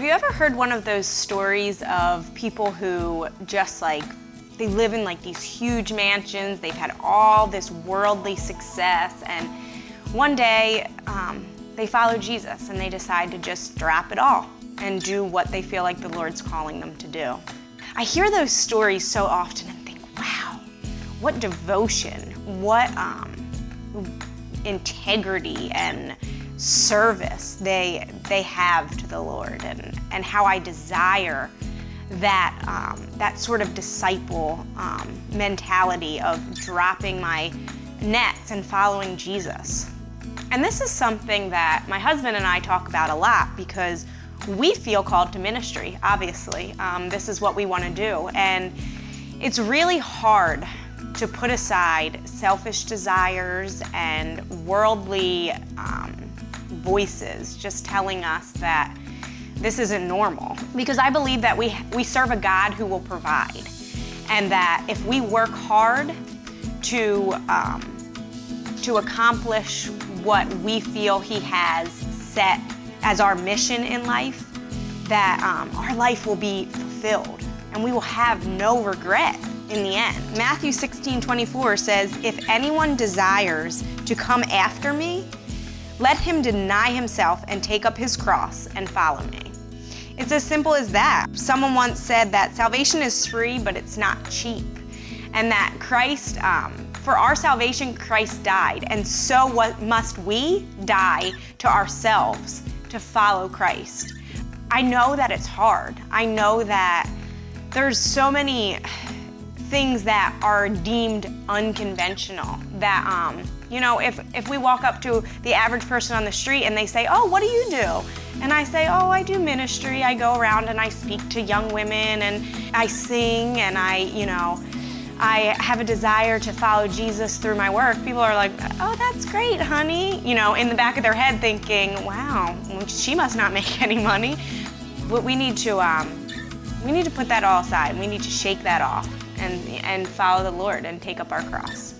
Have you ever heard one of those stories of people who just they live in these huge mansions, they've had all this worldly success, and one day they follow Jesus and they decide to just drop it all and do what they feel like the Lord's calling them to do. I hear those stories so often and think, wow, what devotion, what integrity and service they have to the Lord, and how I desire that sort of disciple mentality of dropping my nets and following Jesus. And this is something that my husband and I talk about a lot because we feel called to ministry, obviously. This is what we want to do. And it's really hard to put aside selfish desires and worldly voices just telling us that this isn't normal. Because I believe that we serve a God who will provide. And that if we work hard to accomplish what we feel He has set as our mission in life, that our life will be fulfilled and we will have no regret in the end. Matthew 16:24 says, "If anyone desires to come after me, let him deny himself and take up his cross and follow me." It's as simple as that. Someone once said that salvation is free, but it's not cheap. And that Christ, for our salvation, Christ died. And so what must we die to ourselves to follow Christ? I know that it's hard. I know that there's so many things that are deemed unconventional that, if we walk up to the average person on the street and they say, "Oh, what do you do?" And I say, "Oh, I do ministry. I go around and I speak to young women and I sing and I have a desire to follow Jesus through my work." People are like, "Oh, that's great, honey." In the back of their head thinking, "Wow, she must not make any money." But we need to put that all aside. We need to shake that off and follow the Lord and take up our cross.